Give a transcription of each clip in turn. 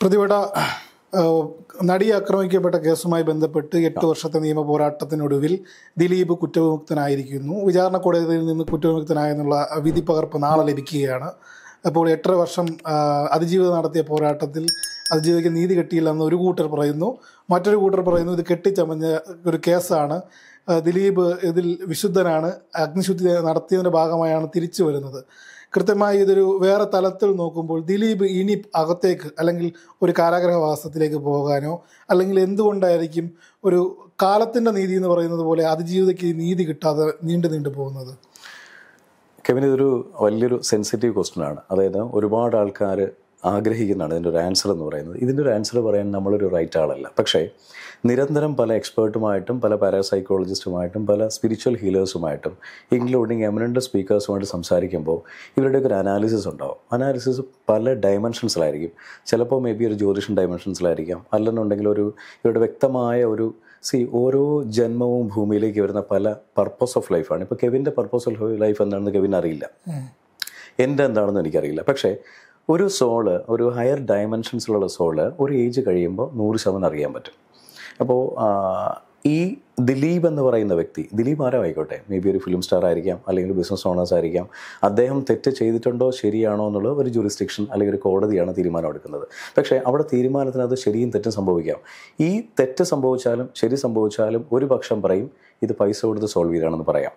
പ്രതിപട നടി ആക്രമിക്കപ്പെട്ട കേസുമായി ബന്ധപ്പെട്ട് 8 വർഷത്തെ നിയമ പോരാട്ടത്തിനൊടുവിൽ ദിലീപ് കുറ്റവിമുക്തനായിരിക്കുന്നു. വിചാരണ കോടതിയിൽ നിന്ന് കുറ്റവിമുക്തനായെന്നുള്ള വിധി പകർപ്പ് നാളെ ലഭിക്കുകയാണ്. അപ്പോൾ 8 വർഷം അതിജീവിത നടത്തിയ പോരാട്ടത്തിൽ അതിജീവിക്ക് നീതി കിട്ടിയില്ലെന്ന് ഒരു കൂട്ടർ പറയുന്നു, മറ്റൊരു കൂട്ടർ പറയുന്നു ഇത് കെട്ടിച്ചമഞ്ഞ ഒരു കേസാണ്, ദിലീപ് ഇതിൽ വിശുദ്ധനാണ്, അഗ്നിശുദ്ധി നടത്തിയതിൻ്റെ ഭാഗമായാണ് തിരിച്ചു വരുന്നത്. കൃത്യമായി ഇതൊരു വേറെ തലത്തിൽ നോക്കുമ്പോൾ ദിലീപ് ഇനി അകത്തേക്ക് അല്ലെങ്കിൽ ഒരു കാരാഗ്രഹവാസത്തിലേക്ക് പോകാനോ അല്ലെങ്കിൽ എന്തുകൊണ്ടായിരിക്കും ഒരു കാലത്തിൻ്റെ നീതി എന്ന് പറയുന്നത് പോലെ അതിജീവിതയ്ക്ക് നീതി കിട്ടാതെ നീണ്ടു പോകുന്നത്? കെവിൻ, ഇതൊരു വലിയൊരു സെൻസിറ്റീവ് ക്വസ്റ്റ്യൻ ആണ്. അതായത് ഒരുപാട് ആൾക്കാർ ആഗ്രഹിക്കുന്നതാണ് ഇതിൻ്റെ ഒരു ആൻസർ എന്ന് പറയുന്നത്. ഇതിൻ്റെ ഒരു ആൻസർ പറയാൻ നമ്മളൊരു റൈറ്റ് ആളല്ല. പക്ഷേ നിരന്തരം പല എക്സ്പേർട്ടുമായിട്ടും പല പാരാസൈക്കോളജിസ്റ്റുമായിട്ടും പല സ്പിരിച്വൽ ഹീലേഴ്സുമായിട്ടും ഇൻക്ലൂഡിങ് എമിനൻ്റ് സ്പീക്കേഴ്സുമായിട്ട് സംസാരിക്കുമ്പോൾ ഇവരുടെയൊക്കെ ഒരു അനാലിസിസ് ഉണ്ടാവും. അനാലിസിസ് പല ഡയമെൻഷൻസിലായിരിക്കും. ചിലപ്പോൾ മേ ബി ഒരു ജ്യോതിഷൻ ഡയമെൻഷൻസിലായിരിക്കാം, അല്ലെന്നുണ്ടെങ്കിൽ ഇവരുടെ വ്യക്തമായ ഒരു ഓരോ ജന്മവും ഭൂമിയിലേക്ക് വരുന്ന പല പർപ്പസ് ഓഫ് ലൈഫാണ്. ഇപ്പോൾ കെവിൻ്റെ പർപ്പസ് ഓഫ് ലൈഫ് എന്താണെന്ന് കെവിൻ അറിയില്ല, എൻ്റെ എന്താണെന്ന് എനിക്കറിയില്ല. പക്ഷേ ഒരു സോള്, ഒരു ഹയർ ഡയമെൻഷൻസിലുള്ള സോള് ഒരു ഏജ് കഴിയുമ്പോൾ 100% അറിയാൻ പറ്റും. അപ്പോൾ ഈ ദിലീപ് എന്ന് പറയുന്ന വ്യക്തി, ദിലീപ് ആരോ ആയിക്കോട്ടെ, മേ ബി ഒരു ഫിലിം സ്റ്റാർ ആയിരിക്കാം, അല്ലെങ്കിൽ ബിസിനസ് ഓണേഴ്സ് ആയിരിക്കാം, അദ്ദേഹം തെറ്റ് ചെയ്തിട്ടുണ്ടോ ശരിയാണോ എന്നുള്ളത് ഒരു ജുറിസ്ഡിക്ഷൻ അല്ലെങ്കിൽ ഒരു കോടതിയാണ് തീരുമാനം എടുക്കുന്നത്. പക്ഷേ അവിടെ തീരുമാനത്തിന് അത് ശരിയും തെറ്റും സംഭവിക്കാം. ഈ തെറ്റ് സംഭവിച്ചാലും ശരി സംഭവിച്ചാലും ഒരു പക്ഷം പറയും ഇത് പൈസ കൊടുത്ത് സോൾവ് ചെയ്താണെന്ന് പറയാം,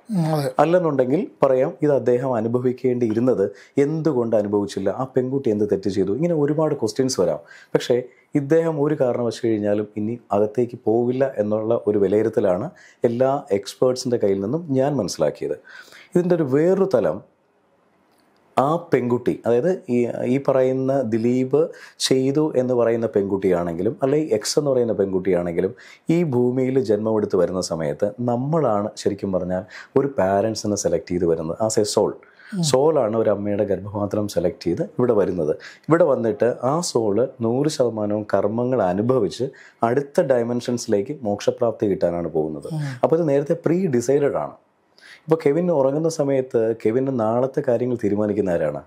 അല്ലെന്നുണ്ടെങ്കിൽ പറയാം ഇത് അദ്ദേഹം അനുഭവിക്കേണ്ടിയിരുന്നത് എന്തുകൊണ്ട് അനുഭവിച്ചില്ല, ആ പെൺകുട്ടി എന്ത് തെറ്റ് ചെയ്തു, ഇങ്ങനെ ഒരുപാട് ക്വസ്റ്റ്യൻസ് വരാം. പക്ഷേ ഇദ്ദേഹം ഒരു കാരണം വെച്ച് കഴിഞ്ഞാലും ഇനി അകത്തേക്ക് പോവില്ല എന്നുള്ള ഒരു വിലയിരുത്തലാണ് എല്ലാ എക്സ്പേർട്സിൻ്റെ കയ്യിൽ നിന്നും ഞാൻ മനസ്സിലാക്കിയത്. ഇതിൻ്റെ ഒരു വേറൊരു തലം ആ പെൺകുട്ടി, അതായത് ഈ പറയുന്ന ദിലീപ് ചെയ്തു എന്ന് പറയുന്ന പെൺകുട്ടിയാണെങ്കിലും അല്ലെങ്കിൽ എക്സ് എന്ന് പറയുന്ന പെൺകുട്ടിയാണെങ്കിലും ഈ ഭൂമിയിൽ ജന്മമെടുത്ത് വരുന്ന സമയത്ത് നമ്മളാണ് ശരിക്കും പറഞ്ഞാൽ ഒരു പാരൻസിനെ സെലക്ട് ചെയ്ത് വരുന്നത്. ആസ് എ സോളാണ് ഒരു അമ്മയുടെ ഗർഭപാത്രം സെലക്ട് ചെയ്ത് ഇവിടെ വരുന്നത്. ഇവിടെ വന്നിട്ട് ആ സോള് 100% കർമ്മങ്ങൾ അനുഭവിച്ച് അടുത്ത ഡയമെൻഷൻസിലേക്ക് മോക്ഷപ്രാപ്തി കിട്ടാനാണ് പോകുന്നത്. അപ്പോൾ ഇത് നേരത്തെ പ്രീ ഡിസൈഡഡ് ആണ്. ഇപ്പോൾ കെവിൻ ഉറങ്ങുന്ന സമയത്ത് കെവിന് നാളത്തെ കാര്യങ്ങൾ തീരുമാനിക്കുന്ന ആരാണ്?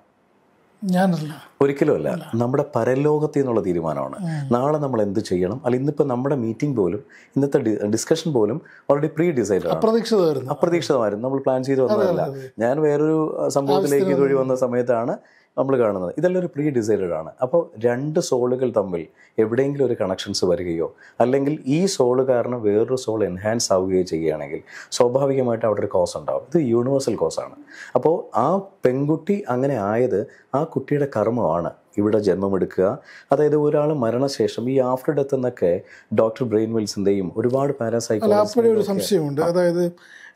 ഞാനല്ല, ഒരിക്കലുമല്ല. നമ്മുടെ പരലോകത്തിൽ നിന്നുള്ള തീരുമാനമാണ്. നാളെ നമ്മൾ എന്ത് ചെയ്യണം, അല്ലെങ്കിൽ ഇന്നിപ്പോൾ നമ്മുടെ മീറ്റിംഗ് പോലും, ഇന്നത്തെ ഡിസ്കഷൻ പോലും ഓൾറെഡി പ്രീ ഡിസൈഡ് ആണ്, അപ്രതീക്ഷിതമായിരുന്നു. നമ്മൾ പ്ലാൻ ചെയ്ത് വന്നതല്ല. ഞാൻ വേറൊരു സംഭവത്തിലേക്ക് ഇതുവഴി വന്ന സമയത്താണ് നമ്മൾ കാണുന്നത്. ഇതെല്ലാം ഒരു പ്രീ ഡിസൈഡഡ് ആണ്. അപ്പോൾ രണ്ട് സോളുകൾ തമ്മിൽ എവിടെയെങ്കിലും ഒരു കണക്ഷൻസ് വരികയോ അല്ലെങ്കിൽ ഈ സോള് കാരണം വേറൊരു സോൾ എൻഹാൻസ് ആവുകയോ ചെയ്യുകയാണെങ്കിൽ സ്വാഭാവികമായിട്ട് അവിടെ ഒരു കോസ് ഉണ്ടാവും. ഇത് യൂണിവേഴ്സൽ കോസാണ്. അപ്പോൾ ആ പെൺകുട്ടി അങ്ങനെ ആയത് ആ കുട്ടിയുടെ കർമ്മമാണ് ഇവിടെ ജന്മമെടുക്കുക. അതായത് ഒരാൾ മരണശേഷം ഈ ആഫ്റ്റർ ഡെത്ത് എന്നൊക്കെ ഡോക്ടർ ബ്രെയിൻ വിൽസിൻ്റെയും ഒരുപാട് പാരാസൈക്കോളജിസ്റ്റും ഒരു സംശയമുണ്ട്. അതായത്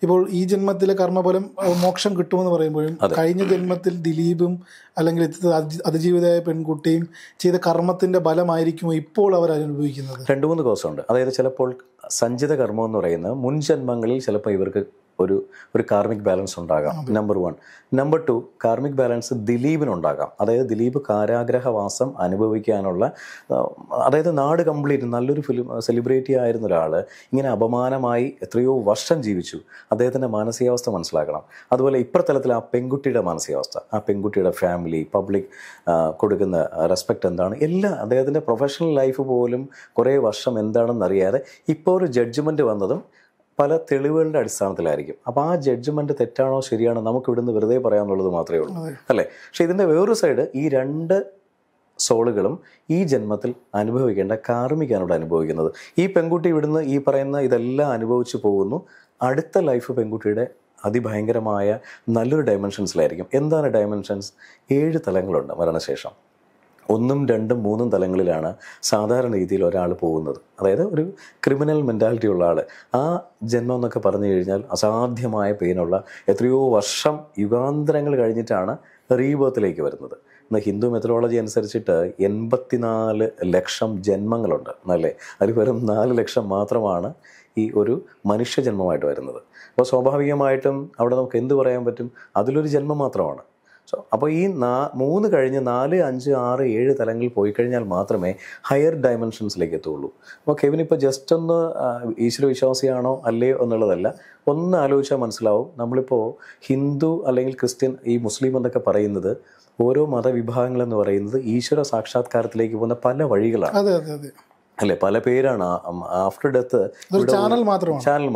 ഇപ്പോൾ ഈ ജന്മത്തിലെ കർമ്മഫലം മോക്ഷം കിട്ടുമെന്ന് പറയുമ്പോഴും കഴിഞ്ഞ ജന്മത്തിൽ ദിലീപും അല്ലെങ്കിൽ അതിജീവിതയായ പെൺകുട്ടിയും ചെയ്ത കർമ്മത്തിന്റെ ഫലമായിരിക്കുമോ ഇപ്പോൾ അവർ അനുഭവിക്കുന്നത്? 2-3 കോസുണ്ട്. അതായത് ചിലപ്പോൾ സഞ്ചിത കർമ്മം എന്ന് പറയുന്നത് മുൻ ജന്മങ്ങളിൽ ചിലപ്പോൾ ഇവർക്ക് ഒരു കാർമിക് ബാലൻസ് ഉണ്ടാകാം. നമ്പർ 1. നമ്പർ 2, കാർമിക് ബാലൻസ് ദിലീപിനുണ്ടാകാം. അതായത് ദിലീപ് കാരാഗ്രഹവാസം അനുഭവിക്കാനുള്ള, അതായത് നാട് കംപ്ലീറ്റ് നല്ലൊരു സെലിബ്രിറ്റി ആയിരുന്ന ഒരാൾ ഇങ്ങനെ അപമാനമായി എത്രയോ വർഷം ജീവിച്ചു. അദ്ദേഹത്തിൻ്റെ മാനസികാവസ്ഥ മനസ്സിലാക്കണം. അതുപോലെ ഇപ്പുറത്തലത്തിൽ ആ പെൺകുട്ടിയുടെ മാനസികാവസ്ഥ, ആ പെൺകുട്ടിയുടെ ഫാമിലി, പബ്ലിക് കൊടുക്കുന്ന റെസ്പെക്റ്റ് എന്താണ്, എല്ലാം അദ്ദേഹത്തിൻ്റെ പ്രൊഫഷണൽ ലൈഫ് പോലും കുറേ വർഷം എന്താണെന്നറിയാതെ ഇപ്പോൾ ഒരു ജഡ്ജ്മെൻറ്റ് വന്നതും പല തെളിവുകളുടെ അടിസ്ഥാനത്തിലായിരിക്കും. അപ്പോൾ ആ ജഡ്ജ്മെൻറ്റ് തെറ്റാണോ ശരിയാണോ നമുക്ക് ഇവിടുന്ന് വെറുതെ പറയാനുള്ളത് മാത്രമേ ഉള്ളൂ, അല്ലേ? പക്ഷേ ഇതിൻ്റെ വേറൊരു സൈഡ് ഈ രണ്ട് സോളുകളും ഈ ജന്മത്തിൽ അനുഭവിക്കേണ്ട കാർമികാനോട് അനുഭവിക്കുന്നത്. ഈ പെൺകുട്ടി ഇവിടുന്ന് ഈ പറയുന്ന ഇതെല്ലാം അനുഭവിച്ചു പോകുന്നു. അടുത്ത ലൈഫ് പെൺകുട്ടിയുടെ അതിഭയങ്കരമായ നല്ലൊരു ഡയമെൻഷൻസിലായിരിക്കും. എന്താണ് ഡയമെൻഷൻസ്? 7 തലങ്ങളുണ്ട് മരണശേഷം. 1, 2, 3 തലങ്ങളിലാണ് സാധാരണ രീതിയിൽ ഒരാൾ പോകുന്നത്. അതായത് ഒരു ക്രിമിനൽ മെൻറ്റാലിറ്റി ഉള്ള ആൾ ആ ജന്മം എന്നൊക്കെ പറഞ്ഞു കഴിഞ്ഞാൽ അസാധ്യമായ പെയിനുള്ള എത്രയോ വർഷം യുഗാന്തരങ്ങൾ കഴിഞ്ഞിട്ടാണ് റീബർത്തിലേക്ക് വരുന്നത്. ഇന്ന് ഹിന്ദു മെത്തഡോളജി അനുസരിച്ചിട്ട് 84 ലക്ഷം ജന്മങ്ങളുണ്ട്, അല്ലേ? അതിൽ വെറും 4 ലക്ഷം മാത്രമാണ് ഈ ഒരു മനുഷ്യജന്മമായിട്ട് വരുന്നത്. അപ്പോൾ സ്വാഭാവികമായിട്ടും അവിടെ നമുക്ക് എന്ത് പറയാൻ പറ്റും? അതിലൊരു ജന്മം മാത്രമാണ്. അപ്പോൾ ഈ 3 കഴിഞ്ഞ് 4, 5, 6, 7 തലങ്ങളിൽ പോയി കഴിഞ്ഞാൽ മാത്രമേ ഹയർ ഡയമെൻഷൻസിലേക്ക് എത്തുള്ളൂ. അപ്പോൾ കെവിൻ ഇപ്പോൾ ജസ്റ്റ് ഒന്ന് ഈശ്വര വിശ്വാസിയാണോ അല്ലയോ എന്നുള്ളതല്ല, ഒന്ന് ആലോചിച്ചാൽ മനസ്സിലാവും. നമ്മളിപ്പോൾ ഹിന്ദു അല്ലെങ്കിൽ ക്രിസ്ത്യൻ, ഈ മുസ്ലിം എന്നൊക്കെ പറയുന്നത് ഓരോ മതവിഭാഗങ്ങളെന്ന് പറയുന്നത് ഈശ്വര സാക്ഷാത്കാരത്തിലേക്ക് പോകുന്ന പല വഴികളാണ്. അതെ അതെ അതെ അല്ലേ, പല പേരാണ്. ആഫ്റ്റർ ഡെത്ത് ചാനൽ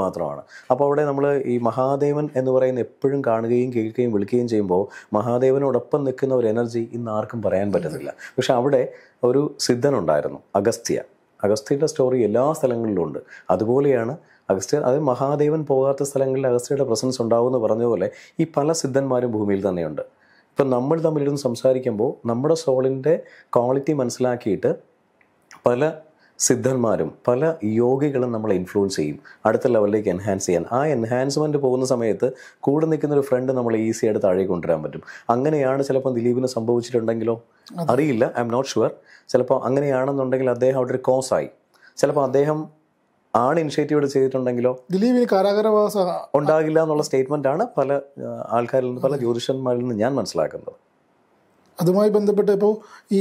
മാത്രമാണ്. അപ്പോൾ അവിടെ നമ്മൾ ഈ മഹാദേവൻ എന്ന് പറയുന്ന എപ്പോഴും കാണുകയും കേൾക്കുകയും വിളിക്കുകയും ചെയ്യുമ്പോൾ മഹാദേവനോടൊപ്പം നിൽക്കുന്ന ഒരു എനർജി ഇന്ന് ആർക്കും പറയാൻ പറ്റുന്നില്ല. പക്ഷെ അവിടെ ഒരു സിദ്ധനുണ്ടായിരുന്നു, അഗസ്ത്യൻ്റെ സ്റ്റോറി എല്ലാ സ്ഥലങ്ങളിലും ഉണ്ട്. അതുപോലെയാണ് അഗസ്ത്യ, അത് മഹാദേവൻ പോകാത്ത സ്ഥലങ്ങളിൽ അഗസ്ത്യയുടെ പ്രസൻസ് ഉണ്ടാവുമെന്ന് പറഞ്ഞ പോലെ ഈ പല സിദ്ധന്മാരും ഭൂമിയിൽ തന്നെയുണ്ട്. ഇപ്പം നമ്മൾ തമ്മിലിരുന്ന് സംസാരിക്കുമ്പോൾ നമ്മുടെ സോളിൻ്റെ ക്വാളിറ്റി മനസ്സിലാക്കിയിട്ട് പല സിദ്ധന്മാരും പല യോഗികളും നമ്മളെ ഇൻഫ്ലുവൻസ് ചെയ്യും അടുത്ത ലെവലിലേക്ക് എൻഹാൻസ് ചെയ്യാൻ. ആ എൻഹാൻസ്മെൻറ്റ് പോകുന്ന സമയത്ത് കൂടെ നിൽക്കുന്ന ഒരു ഫ്രണ്ട് നമ്മളെ ഈസി ആയിട്ട് താഴേക്ക് കൊണ്ടുവരാൻ പറ്റും. അങ്ങനെയാണ് ചിലപ്പോൾ ദിലീപിന് സംഭവിച്ചിട്ടുണ്ടെങ്കിലോ അറിയില്ല, ഐ എം നോട്ട് ഷുവർ. ചിലപ്പോൾ അങ്ങനെയാണെന്നുണ്ടെങ്കിൽ അദ്ദേഹം അവിടെ ഒരു കോസായി, ചിലപ്പോൾ അദ്ദേഹം ആണ് ഇനിഷ്യേറ്റീവ് ചെയ്തിട്ടുണ്ടെങ്കിലോ ദിലീപിന് കാരാഗ്രഹവാസം ഉണ്ടാകില്ല എന്നുള്ള സ്റ്റേറ്റ്മെൻ്റ് ആണ് പല ആൾക്കാരിൽ നിന്ന്, പല ജ്യോതിഷന്മാരിൽ നിന്ന് ഞാൻ മനസ്സിലാക്കുന്നത്. അതുമായി ബന്ധപ്പെട്ട് ഇപ്പോൾ ഈ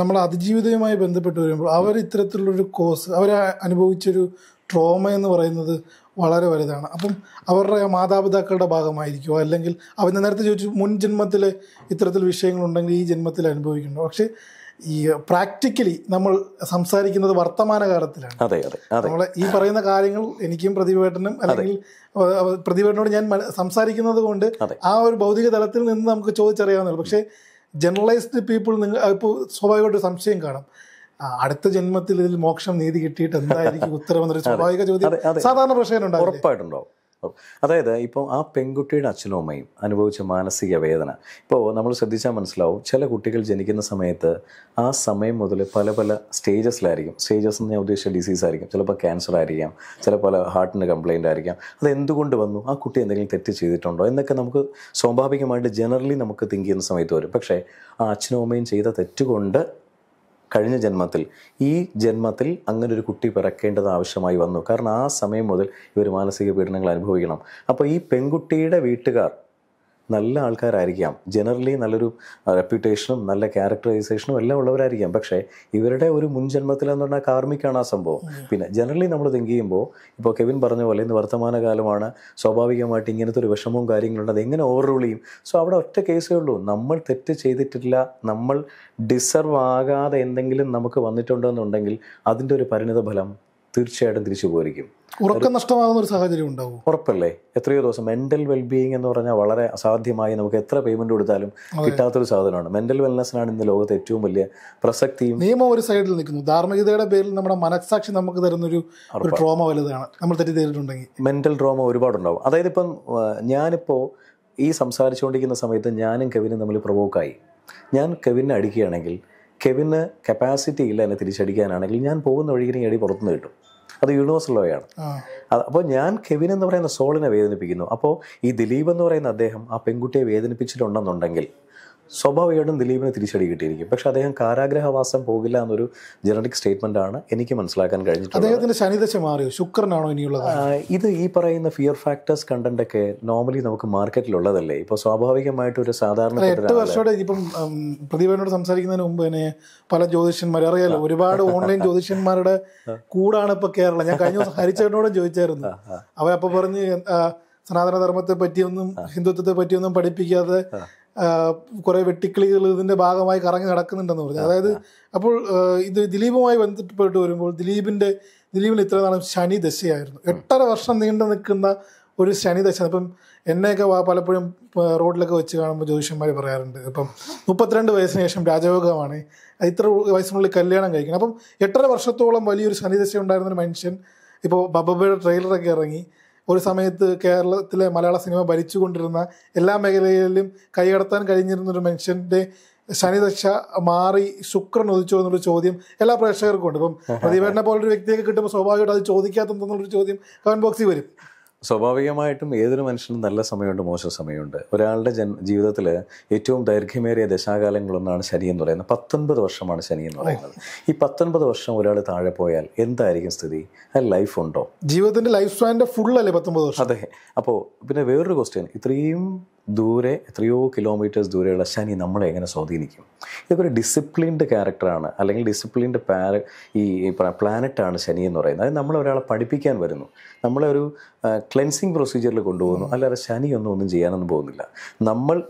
നമ്മൾ അതിജീവിതവുമായി ബന്ധപ്പെട്ട് വരുമ്പോൾ അവർ ഇത്തരത്തിലുള്ളൊരു കോസ്, അവർ അനുഭവിച്ചൊരു ട്രോമ എന്ന് പറയുന്നത് വളരെ വലുതാണ്. അപ്പം അവരുടെ മാതാപിതാക്കളുടെ ഭാഗമായിരിക്കുമോ, അല്ലെങ്കിൽ അവർ നേരത്തെ ചോദിച്ചു മുൻ ജന്മത്തിൽ ഇത്തരത്തിൽ വിഷയങ്ങളുണ്ടെങ്കിൽ ഈ ജന്മത്തിൽ അനുഭവിക്കുന്നുണ്ടോ. പക്ഷേ ഈ പ്രാക്ടിക്കലി നമ്മൾ സംസാരിക്കുന്നത് വർത്തമാനകാലത്തിലാണ്. നമ്മൾ ഈ പറയുന്ന കാര്യങ്ങൾ എനിക്കും പ്രതിഭേട്ടനും അല്ലെങ്കിൽ പ്രതിഭേട്ടനോട് ഞാൻ സംസാരിക്കുന്നത് കൊണ്ട് ആ ഒരു ഭൗതിക തലത്തിൽ നിന്ന് നമുക്ക് ചോദിച്ചറിയാവുന്നതാണ്. പക്ഷേ ജനറലൈസ്ഡ് പീപ്പിൾ ഇപ്പോൾ സ്വാഭാവികമായിട്ട് സംശയം കാണും, അടുത്ത ജന്മത്തിൽ ഇതിൽ മോക്ഷം നീതി കിട്ടിയിട്ട് എന്തായിരിക്കും ഉത്തരം എന്നൊരു സ്വാഭാവിക ചോദ്യം സാധാരണ പ്രശ്നം ഉറപ്പായിട്ടുണ്ടാവും. അതായത് ഇപ്പോൾ ആ പെൺകുട്ടിയുടെ അച്ഛനും അമ്മയും അനുഭവിച്ച മാനസിക വേദന ഇപ്പോൾ നമ്മൾ ശ്രദ്ധിച്ചാൽ മനസ്സിലാവും. ചില കുട്ടികൾ ജനിക്കുന്ന സമയത്ത് ആ സമയം മുതൽ പല പല സ്റ്റേജസിലായിരിക്കും. സ്റ്റേജസ് എന്ന് ഞാൻ ഉദ്ദേശിച്ച ഡിസീസ് ആയിരിക്കും, ചിലപ്പോൾ ക്യാൻസർ ആയിരിക്കാം, ചിലപ്പോൾ ഹാർട്ടിന് കംപ്ലയിൻ്റ് ആയിരിക്കാം. അത് എന്തുകൊണ്ട് വന്നു, ആ കുട്ടി എന്തെങ്കിലും തെറ്റ് ചെയ്തിട്ടുണ്ടോ എന്നൊക്കെ നമുക്ക് സ്വാഭാവികമായിട്ട് ജനറലി നമുക്ക് തിങ്ക് ചെയ്യുന്ന സമയത്ത് വരും. പക്ഷേ ആ അച്ഛനും അമ്മയും ചെയ്ത തെറ്റുകൊണ്ട് കഴിഞ്ഞ ജന്മത്തിൽ ഈ ജന്മത്തിൽ അങ്ങനെ ഒരു കുട്ടി പിറക്കേണ്ടത് ആവശ്യമായി വന്നു. കാരണം ആ സമയം മുതൽ ഇവർ മാനസിക പീഡനങ്ങൾ അനുഭവിക്കണം. അപ്പോൾ ഈ പെൺകുട്ടിയുടെ വീട്ടുകാർ നല്ല ആൾക്കാരായിരിക്കാം, ജനറലി നല്ലൊരു റെപ്യൂട്ടേഷനും നല്ല ക്യാരക്ടറൈസേഷനും എല്ലാം ഉള്ളവരായിരിക്കാം. പക്ഷേ ഇവരുടെ ഒരു മുൻജന്മത്തിലെന്ന് പറഞ്ഞാൽ കാർമിക്കാണ് ആ സംഭവം. പിന്നെ ജനറലി നമ്മൾ തിങ്ക് ചെയ്യുമ്പോൾ ഇപ്പോൾ കെവിൻ പറഞ്ഞ പോലെ ഇന്ന് വർത്തമാനകാലമാണ്, സ്വാഭാവികമായിട്ട് ഇങ്ങനത്തെ ഒരു വിഷമവും കാര്യങ്ങളുണ്ട്, അതെങ്ങനെ ഓവർ റൂൾ ചെയ്യും. സോ അവിടെ ഒറ്റ കേസേ ഉള്ളൂ, നമ്മൾ തെറ്റ് ചെയ്തിട്ടില്ല, നമ്മൾ ഡിസർവ് ആകാതെ എന്തെങ്കിലും നമുക്ക് വന്നിട്ടുണ്ടെന്നുണ്ടെങ്കിൽ അതിൻ്റെ ഒരു പരിണിത ഫലം തീർച്ചയായിട്ടും തിരിച്ചു പോയിരിക്കും. ഉറക്കം നഷ്ടമാകുന്ന ഒരു സാഹചര്യം ഉണ്ടാവും, ഉറപ്പല്ലേ. എത്രയോ ദിവസം മെൻ്റൽ വെൽബീയിങ് എന്ന് പറഞ്ഞാൽ വളരെ അസാധ്യമായി നമുക്ക് എത്ര പേയ്മെൻറ്റ് കൊടുത്താലും കിട്ടാത്തൊരു സാധനമാണ്. മെൻ്റൽ വെൽനെസ്സിനാണ് ഇന്ന് ലോകത്ത് ഏറ്റവും വലിയ പ്രസക്തിയും. നിയമം ഒരു സൈഡിൽ നിൽക്കുന്നു, ധാർമ്മികതയുടെ പേരിൽ നമ്മുടെ മനസ്സാക്ഷി നമുക്ക് തരുന്നൊരു ട്രോമ വലുതാണ് നമ്മൾ തെറ്റ് ചെയ്തിട്ടുണ്ടെങ്കിൽ. മെൻ്റൽ ട്രോമ ഒരുപാടുണ്ടാവും. അതായത് ഇപ്പം ഞാനിപ്പോൾ ഈ സംസാരിച്ചുകൊണ്ടിരിക്കുന്ന സമയത്ത് ഞാനും കെവിനും തമ്മിൽ പ്രൊവോക്കായി, ഞാൻ കെവിനെ അടിക്കുകയാണെങ്കിൽ കെവിന് കപ്പാസിറ്റി ഇല്ല എന്നെ തിരിച്ചടിക്കാനാണെങ്കിൽ ഞാൻ പോകുന്ന വഴിക്ക് അടി പുറത്തുനിന്ന് കിട്ടും. അത് യൂണിവേഴ്സൽ ലോ ആണ്. അപ്പോൾ ഞാൻ കെവിൻ എന്ന് പറയുന്ന സോളിനെ വേദനിപ്പിക്കുന്നു. അപ്പോൾ ഈ ദിലീപ് എന്ന് പറയുന്ന അദ്ദേഹം ആ പെൺകുട്ടിയെ വേദനിപ്പിച്ചിട്ടുണ്ടെന്നുണ്ടെങ്കിൽ സ്വാഭാവികമായിട്ടും ദിലീപിന് തിരിച്ചടി കിട്ടിയിരിക്കും. പക്ഷെ അദ്ദേഹം കാരാഗ്രഹവാസം പോകില്ല എന്നൊരു ജനറിക് സ്റ്റേറ്റ്മെന്റ് ആണ് എനിക്ക് മനസ്സിലാക്കാൻ കഴിഞ്ഞിട്ടുള്ളത്. അദ്ദേഹത്തിന്റെ ശനിദശ മാറിയോ, ശുക്രനാണോ ഇനിയുള്ളത്? ഇത് ഈ പറയുന്ന ഫിയർ ഫാക്ടേഴ്സ് കണ്ടന്റ് ഒക്കെ നോർമലി നമുക്ക് മാർക്കറ്റിലുള്ളതല്ലേ. ഇപ്പോൾ സ്വാഭാവികമായിട്ട് ഒരു സാധാരണ 8 വർഷമായിട്ട് ഇപ്പം പ്രതിഭയോട് സംസാരിക്കുന്നതിന് മുമ്പ് തന്നെ പല ജ്യോതിഷന്മാർ അറിയാലോ, ഒരുപാട് ഓൺലൈൻ ജ്യോതിഷന്മാരുടെ കൂടാണ് ഇപ്പൊ കേരളം. ഞാൻ കഴിഞ്ഞ ദിവസം ഹരിച്ചേട്ടനോടും ചോദിച്ചായിരുന്നു, അവരപ്പോൾ പറഞ്ഞ് സനാതന ധർമ്മത്തെ പറ്റിയൊന്നും ഹിന്ദുത്വത്തെ പറ്റിയൊന്നും പഠിപ്പിക്കാതെ കുറെ വെട്ടിക്കിളികൾ ഇതിന്റെ ഭാഗമായി കറങ്ങി നടക്കുന്നുണ്ടെന്ന് പറഞ്ഞു. അതായത് അപ്പോൾ ഇത് ദിലീപുമായി ബന്ധപ്പെട്ട് വരുമ്പോൾ ദിലീപിന് ഇത്ര നാളും ശനി ദശയായിരുന്നു. 8.5 വർഷം നീണ്ടു നിൽക്കുന്ന ഒരു ശനി ദശ. ഇപ്പം എന്നെയൊക്കെ പലപ്പോഴും റോഡിലൊക്കെ വെച്ച് കാണുമ്പോൾ ജ്യോതിഷന്മാർ പറയാറുണ്ട്, ഇപ്പം 32 വയസ്സിന് ശേഷം രാജയോഗമാണ്, ഇത്ര വയസ്സിനുള്ളിൽ കല്യാണം കഴിക്കണം. അപ്പം 8.5 വർഷത്തോളം വലിയൊരു ശനി ദശ ഉണ്ടായിരുന്നൊരു മനുഷ്യൻ ഇപ്പോൾ ബബ്ബയുടെ ട്രെയിലറൊക്കെ ഇറങ്ങി ഒരു സമയത്ത് കേരളത്തിലെ മലയാള സിനിമ ഭരിച്ചുകൊണ്ടിരുന്ന എല്ലാ മേഖലകളിലും കൈകടത്താൻ കഴിഞ്ഞിരുന്നൊരു മനുഷ്യൻ്റെ ശനിദശ മാറി ശുക്രൻ ഉദിച്ചോ എന്നൊരു ചോദ്യം എല്ലാ പ്രേക്ഷകർക്കും ഉണ്ട്. ഇപ്പം പ്രതിഭേട്ടനെ പോലൊരു വ്യക്തിയൊക്കെ കിട്ടുമ്പോൾ സ്വാഭാവികമായിട്ട് അത് ചോദിക്കാത്തെന്നുള്ളൊരു ചോദ്യം കമന്റ് ബോക്സിൽ വരും. സ്വാഭാവികമായിട്ടും ഏതൊരു മനുഷ്യനും നല്ല സമയമുണ്ട്, മോശം സമയമുണ്ട്. ഒരാളുടെ ജീവിതത്തിൽ ഏറ്റവും ദൈർഘ്യമേറിയ ദശാകാലങ്ങളൊന്നാണ് ശനി എന്ന് പറയുന്നത്. 19 വർഷമാണ് ശനി എന്ന് പറയുന്നത്. ഈ 19 വർഷം ഒരാൾ താഴെ പോയാൽ എന്തായിരിക്കും സ്ഥിതി? ലൈഫ് ഉണ്ടോ? ജീവിതത്തിന്റെ ലൈഫ് സ്പാൻ്റെ ഫുൾ അല്ലേ 19 വർഷം? അതെ. അപ്പോൾ പിന്നെ വേറൊരു ക്വസ്റ്റ്യൻ, ഇത്രയും ദൂരെ എത്രയോ കിലോമീറ്റേഴ്സ് ദൂരെയുള്ള ശനി നമ്മളെ എങ്ങനെ സ്വാധീനിക്കും? ഇതൊക്കെ ഒരു ഡിസിപ്ലിൻഡ് ക്യാരക്ടറാണ്, അല്ലെങ്കിൽ ഡിസിപ്ലിൻഡ് ഈ പ്ലാനറ്റാണ് ശനി എന്ന് പറയുന്നത്. അതായത് നമ്മൾ ഒരാളെ പഠിപ്പിക്കാൻ വരുന്നു, നമ്മളെ ഒരു ക്ലെൻസിങ് പ്രൊസീജിയറിൽ കൊണ്ടുപോകുന്നു, അല്ലാതെ ശനിയൊന്നും ചെയ്യാനൊന്നും പോകുന്നില്ല.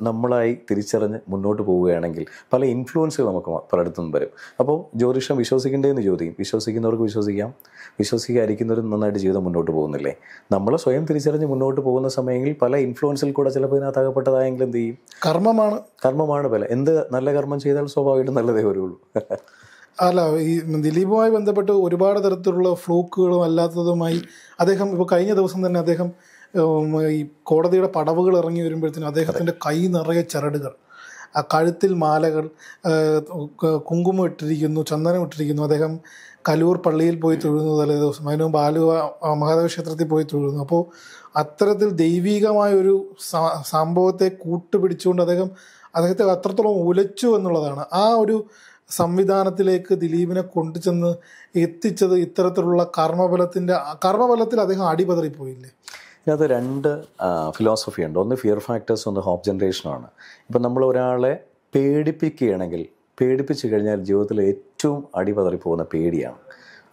നമ്മളായി തിരിച്ചറിഞ്ഞ് മുന്നോട്ട് പോവുകയാണെങ്കിൽ പല ഇൻഫ്ലുവൻസുകൾ നമുക്ക് പലയിടത്തുനിന്ന് വരും. അപ്പോൾ ജ്യോതിഷം വിശ്വസിക്കേണ്ടതെന്ന് ചോദിക്കും. വിശ്വസിക്കുന്നവർക്ക് വിശ്വസിക്കാം, വിശ്വസിക്കാതിരിക്കുന്നവരും നന്നായിട്ട് ജീവിതം മുന്നോട്ട് പോകുന്നില്ലേ? നമ്മൾ സ്വയം തിരിച്ചറിഞ്ഞ് മുന്നോട്ട് പോകുന്ന സമയങ്ങളിൽ പല ഇൻഫ്ലുവൻസിൽ കൂടെ ചിലപ്പോൾ ഇതിനകത്തകപ്പെട്ടതായെങ്കിൽ എന്ത് ചെയ്യും? കർമ്മമാണ് ബലം. എന്ത് നല്ല കർമ്മം ചെയ്താൽ സ്വാഭാവികമായിട്ടും നല്ലതേ വരുള്ളൂ. അല്ല, ഈ ദിലീപുമായി ബന്ധപ്പെട്ട് ഒരുപാട് തരത്തിലുള്ള ഫ്ലൂക്കുകളും അല്ലാത്തതുമായി അദ്ദേഹം ഇപ്പോൾ കഴിഞ്ഞ ദിവസം തന്നെ അദ്ദേഹം ഈ കോടതിയുടെ പടവുകൾ ഇറങ്ങി വരുമ്പോഴത്തേനും അദ്ദേഹത്തിൻ്റെ കൈ നിറയെ ചരടുകൾ, കഴുത്തിൽ മാലകൾ, കുങ്കുമം ഇട്ടിരിക്കുന്നു, ചന്ദനം ഇട്ടിരിക്കുന്നു. അദ്ദേഹം കലൂർ പള്ളിയിൽ പോയി തൊഴുന്നു തലേ ദിവസം, അതിനു മുമ്പ് ആലുവ മഹാദേവ ക്ഷേത്രത്തിൽ പോയി തൊഴുന്നു. അപ്പോൾ അത്തരത്തിൽ ദൈവികമായൊരു സംഭവത്തെ കൂട്ടുപിടിച്ചുകൊണ്ട് അദ്ദേഹത്തെ അത്രത്തോളം ഉലച്ചു എന്നുള്ളതാണ്. ആ ഒരു സംവിധാനത്തിലേക്ക് ദിലീപിനെ കൊണ്ടുചെന്ന് എത്തിച്ചത് ഇത്തരത്തിലുള്ള കർമ്മബലത്തിൽ അദ്ദേഹം അടിപതറിപ്പോയില്ലേ? ഇതിനകത്ത് രണ്ട് ഫിലോസഫി ഉണ്ട്. ഒന്ന് ഫിയർ ഫാക്ടേഴ്സ്, ഒന്ന് ഹോപ്പ് ജനറേഷനാണ്. ഇപ്പം നമ്മൾ ഒരാളെ പേടിപ്പിക്കുകയാണെങ്കിൽ, പേടിപ്പിച്ചു കഴിഞ്ഞാൽ ജീവിതത്തിൽ ഏറ്റവും അടിപതറിപ്പോകുന്ന പേടിയാണ്.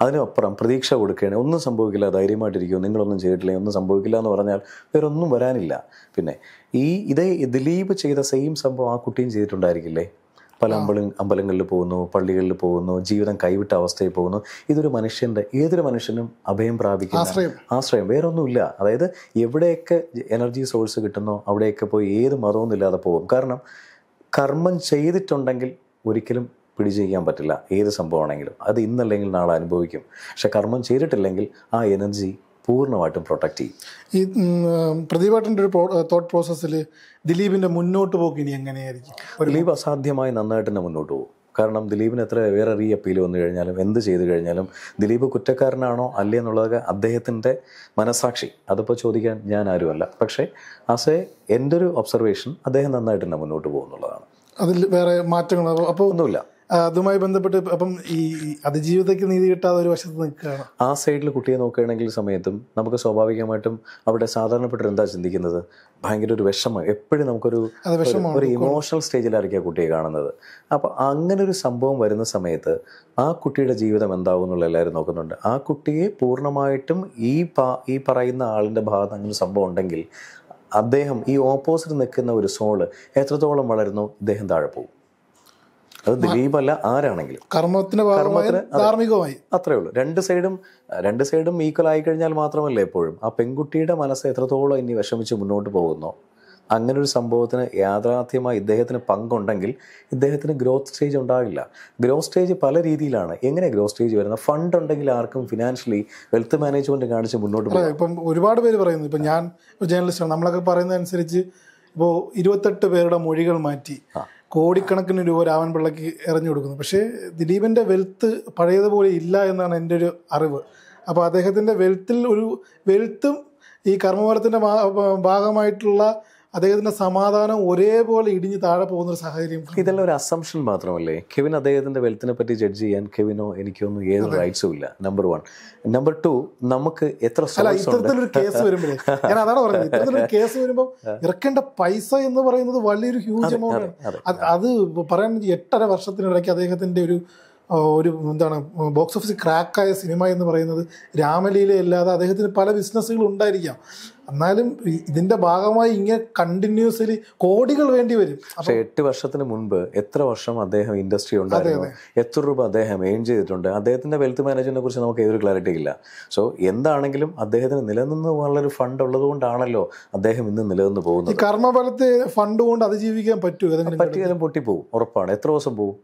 അതിനപ്പുറം പ്രതീക്ഷ കൊടുക്കുകയാണെങ്കിൽ ഒന്നും സംഭവിക്കില്ല, ധൈര്യമായിട്ടിരിക്കും, നിങ്ങളൊന്നും ചെയ്തിട്ടില്ലെങ്കിൽ ഒന്നും സംഭവിക്കില്ല എന്ന് പറഞ്ഞാൽ വേറൊന്നും വരാനില്ല. പിന്നെ ഇതേ ദിലീപ് ചെയ്ത സെയിം സംഭവം ആ കുട്ടിയും ചെയ്തിട്ടുണ്ടായിരിക്കില്ലേ? പല അമ്പലങ്ങളിൽ പോകുന്നു, പള്ളികളിൽ പോകുന്നു, ജീവിതം കൈവിട്ട അവസ്ഥയിൽ പോകുന്നു. ഇതൊരു ഏതൊരു മനുഷ്യനും അഭയം പ്രാപിക്കുന്ന ആശ്രയം, വേറൊന്നുമില്ല. അതായത് എവിടെയൊക്കെ എനർജി സോഴ്സ് കിട്ടുന്നോ അവിടെയൊക്കെ പോയി ഏത് മതമൊന്നും ഇല്ലാതെ പോകും. കാരണം കർമ്മം ചെയ്തിട്ടുണ്ടെങ്കിൽ ഒരിക്കലും പിടിച്ചുനിൽക്കാൻ പറ്റില്ല. ഏത് സംഭവമാണെങ്കിലും അത് ഇന്നല്ലെങ്കിൽ നാളെ അനുഭവിക്കും. പക്ഷെ കർമ്മം ചെയ്തിട്ടില്ലെങ്കിൽ ആ എനർജി പൂർണ്ണമായിട്ടും പ്രൊട്ടക്റ്റ് ചെയ്യും. ഈ പ്രതിഭേട്ടൻ്റെ ഒരു തോട്ട് പ്രോസസ്സിൽ ദിലീപിൻ്റെ മുന്നോട്ട് പോക്ക് ഇനി എങ്ങനെയായിരിക്കും? ദിലീപ് അസാധ്യമായി നന്നായിട്ട് തന്നെ മുന്നോട്ട് പോകും. കാരണം ദിലീപിന് എത്ര വേറെ അപ്പീൽ വന്നു കഴിഞ്ഞാലും എന്ത് ചെയ്തു കഴിഞ്ഞാലും ദിലീപ് കുറ്റക്കാരനാണോ അല്ലേ എന്നുള്ളതൊക്കെ അദ്ദേഹത്തിൻ്റെ മനസാക്ഷി, അതിപ്പോൾ ചോദിക്കാൻ ഞാൻ ആരുമല്ല. പക്ഷേ എൻ്റെ ഒരു ഒബ്സർവേഷൻ അദ്ദേഹം നന്നായിട്ട് തന്നെ മുന്നോട്ട് പോകുന്നുള്ളതാണ്. അതിൽ വേറെ മാറ്റങ്ങൾ അപ്പോൾ ഒന്നുമില്ല. അതുമായി ബന്ധപ്പെട്ട് അപ്പം ഈ അതിജീവിതയ്ക്ക് നീതി കിട്ടാതെ ഒരു വശത്ത് നിൽക്കുകയാണ്. ആ സൈഡിൽ കുട്ടിയെ നോക്കുകയാണെങ്കിൽ സമയത്തും നമുക്ക് സ്വാഭാവികമായിട്ടും അവിടെ സാധാരണപ്പെട്ടവർ എന്താ ചിന്തിക്കുന്നത്? ഭയങ്കര ഒരു വിഷമം, എപ്പോഴും നമുക്കൊരു ഇമോഷണൽ സ്റ്റേജിലായിരിക്കും ആ കുട്ടിയെ കാണുന്നത്. അപ്പോൾ അങ്ങനെ ഒരു സംഭവം വരുന്ന സമയത്ത് ആ കുട്ടിയുടെ ജീവിതം എന്താവും എന്നുള്ള എല്ലാവരും നോക്കുന്നുണ്ട്. ആ കുട്ടിയെ പൂർണ്ണമായിട്ടും ഈ പറയുന്ന ആളിൻ്റെ ഭാഗത്ത് അങ്ങനെ സംഭവം ഉണ്ടെങ്കിൽ അദ്ദേഹം ഈ ഓപ്പോസിറ്റ് നിൽക്കുന്ന ഒരു സോള് എത്രത്തോളം വളരുന്നു, ഇദ്ദേഹം താഴെ പോകും. അത് ദിലീപല്ല, ആരാണെങ്കിലും ധാർമ്മികമായി അത്രേ ഉള്ളൂ. രണ്ട് സൈഡും ഈക്വൽ ആയി കഴിഞ്ഞാൽ മാത്രമല്ല എപ്പോഴും ആ പെൺകുട്ടിയുടെ മനസ്സ് എത്രത്തോളം ഇനി വിഷമിച്ച് മുന്നോട്ട് പോകുന്നോ അങ്ങനെ ഒരു സംഭവത്തിന് യാഥാർത്ഥ്യമായി ഇദ്ദേഹത്തിന് പങ്കുണ്ടെങ്കിൽ ഇദ്ദേഹത്തിന് ഗ്രോത്ത് സ്റ്റേജ് ഉണ്ടാകില്ല. ഗ്രോത്ത് സ്റ്റേജ് പല രീതിയിലാണ്. എങ്ങനെ ഗ്രോത്ത് സ്റ്റേജ് വരുന്നത്? ഫണ്ട് ഉണ്ടെങ്കിൽ ആർക്കും ഫിനാൻഷ്യലി വെൽത്ത് മാനേജ്മെന്റ് കാണിച്ച് മുന്നോട്ട് പോകും. ഇപ്പം ഒരുപാട് പേര് പറയുന്നു, ഇപ്പം ഞാൻ ഒരു ജേർണലിസ്റ്റാണ്, നമ്മളൊക്കെ പറയുന്നതനുസരിച്ച് ഇപ്പോൾ 28 പേരുടെ മൊഴികൾ മാറ്റി കോടിക്കണക്കിന് രൂപ രാമൻപിള്ളയ്ക്ക് എറിഞ്ഞു കൊടുക്കുന്നു. പക്ഷേ ദിലീപിൻ്റെ വെൽത്ത് പഴയതുപോലെ ഇല്ല എന്നാണ് എൻ്റെ ഒരു അറിവ്. അപ്പോൾ അദ്ദേഹത്തിൻ്റെ വെൽത്തും ഈ കർമ്മഫലത്തിൻ്റെ ഭാഗമായിട്ടുള്ള അദ്ദേഹത്തിൻ്റെ സമാധാനം ഒരേപോലെ ഇടിഞ്ഞ് താഴെ പോകുന്നൊരു സാഹചര്യം. ഇതെല്ലാം ഒരു അസംഷൻ മാത്രമല്ലേ? കെവിൻ അദ്ദേഹത്തിൻ്റെ വെൽത്തിനെ പറ്റി ജഡ്ജ് ചെയ്യാൻ കെവിനോ എനിക്കൊന്നും ഏത് റൈറ്റ്സും ഇല്ല. നമ്പർ 1. നമ്പർ 2, നമുക്ക് ഇത്തരത്തിലൊരു കേസ് വരുമ്പോഴേ ഞാൻ അതാണ് പറഞ്ഞത്, ഇത്തരത്തിലൊരു കേസ് വരുമ്പോൾ ഇറക്കേണ്ട പൈസ എന്ന് പറയുന്നത് വലിയൊരു ഹ്യൂജ് എമൗണ്ട് ആണ്. അത് പറയാൻ 8.5 വർഷത്തിനിടയ്ക്ക് അദ്ദേഹത്തിൻ്റെ ഒരു എന്താണ് ബോക്സ് ഓഫീസിൽ ക്രാക്കായ സിനിമ എന്ന് പറയുന്നത് രാമലീല അല്ലാതെ അദ്ദേഹത്തിന് പല ബിസിനസ്സുകളും ഉണ്ടായിരിക്കാം. എന്നാലും ഇതിന്റെ ഭാഗമായി ഇങ്ങനെ കണ്ടിന്യൂസ്ലി കോടികൾ വേണ്ടി വരും. പക്ഷെ 8 വർഷത്തിന് മുൻപ് എത്ര വർഷം അദ്ദേഹം ഇൻഡസ്ട്രി ഉണ്ടായിരുന്നു, എത്ര രൂപ അദ്ദേഹം എയിം ചെയ്തിട്ടുണ്ട്, അദ്ദേഹത്തിന്റെ വെൽത്ത് മാനേജ്മെന്റിനെ കുറിച്ച് നമുക്ക് ഏതൊരു ക്ലാരിറ്റി ഇല്ല. സോ എന്താണെങ്കിലും അദ്ദേഹത്തിന് നിലനിന്ന് വളരെ ഫണ്ട് ഉള്ളത് കൊണ്ടാണല്ലോ അദ്ദേഹം ഇന്ന് നിലനിന്ന് പോകുന്നത്. കർമ്മഫലത്തെ ഫണ്ട് കൊണ്ട് അതിജീവിക്കാൻ പറ്റിയാലും പൊട്ടിപ്പോവും, ഉറപ്പാണ്. എത്ര ദിവസം പോവും?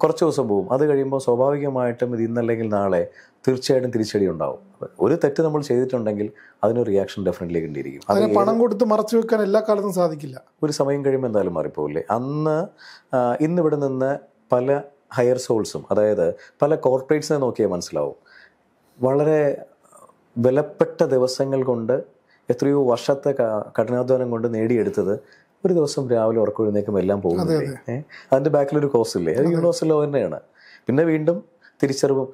കുറച്ച് ദിവസം പോവും. അത് കഴിയുമ്പോൾ സ്വാഭാവികമായിട്ടും ഇത് ഇന്നല്ലെങ്കിൽ നാളെ തീർച്ചയായിട്ടും തിരിച്ചടി ഉണ്ടാവും. ഒരു തെറ്റ് നമ്മൾ ചെയ്തിട്ടുണ്ടെങ്കിൽ അതിനൊരു റിയാക്ഷൻ ഡെഫിനറ്റ്ലി കണ്ടിരിക്കും. അതിന് പണം കൊടുത്ത് മറച്ചു വെക്കാൻ എല്ലാ കാലത്തും സാധിക്കില്ല. ഒരു സമയം കഴിയുമ്പോൾ എന്തായാലും മാറിപ്പോവില്ലേ? ഇന്നിവിടെ നിന്ന് പല ഹയർ സോൾസും, അതായത് പല കോർപ്പറേറ്റ്സിനെ നോക്കിയാൽ മനസ്സിലാവും. വളരെ വിലപ്പെട്ട ദിവസങ്ങൾ കൊണ്ട് എത്രയോ വർഷത്തെ കഠിനാധ്വാനം കൊണ്ട് നേടിയെടുത്തത് ഒരു ദിവസം രാവിലെ ഉറക്കൊഴുന്നേക്കും എല്ലാം പോകുന്നില്ലേ? അതിൻ്റെ ബാക്കിലൊരു കോസ് ഇല്ലേ? അത് യൂണിവേഴ്സൽ ലോ തന്നെയാണ്. പിന്നെ വീണ്ടും തിരിച്ചറിവും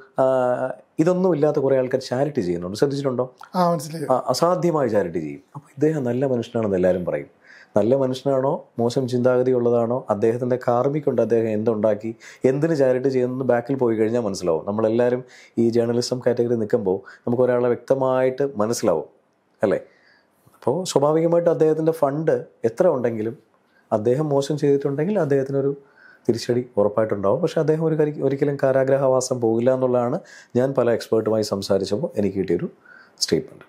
ഇതൊന്നും ഇല്ലാത്ത കുറേ ആൾക്കാർ ചാരിറ്റി ചെയ്യുന്നുണ്ട്, ശ്രദ്ധിച്ചിട്ടുണ്ടോ? അസാധ്യമായി ചാരിറ്റി ചെയ്യും. അപ്പോൾ ഇദ്ദേഹം നല്ല മനുഷ്യനാണെന്ന് എല്ലാവരും പറയും. നല്ല മനുഷ്യനാണോ മോശം ചിന്താഗതി ഉള്ളതാണോ, അദ്ദേഹത്തിൻ്റെ കാർമിക്കുണ്ട്, അദ്ദേഹം എന്തുണ്ടാക്കി, എന്തിന് ചാരിറ്റി ചെയ്യുന്നത് ബാക്കിൽ പോയി കഴിഞ്ഞാൽ മനസ്സിലാവും. നമ്മളെല്ലാവരും ഈ ജേർണലിസം കാറ്റഗറി നിൽക്കുമ്പോൾ നമുക്ക് ഒരാളെ വ്യക്തമായിട്ട് മനസ്സിലാവും അല്ലേ. അപ്പോൾ സ്വാഭാവികമായിട്ട് അദ്ദേഹത്തിൻ്റെ ഫണ്ട് എത്ര ഉണ്ടെങ്കിലും അദ്ദേഹം മോശം ചെയ്തിട്ടുണ്ടെങ്കിൽ അദ്ദേഹത്തിനൊരു തിരിച്ചടി ഉറപ്പായിട്ടുണ്ടാവും. പക്ഷേ അദ്ദേഹം ഒരിക്കലും കാരാഗ്രഹവാസം പോകില്ല എന്നുള്ളതാണ് ഞാൻ പല എക്സ്പേർട്ടുമായി സംസാരിച്ചപ്പോൾ എനിക്ക് കിട്ടിയൊരു സ്റ്റേറ്റ്മെൻറ്റ്.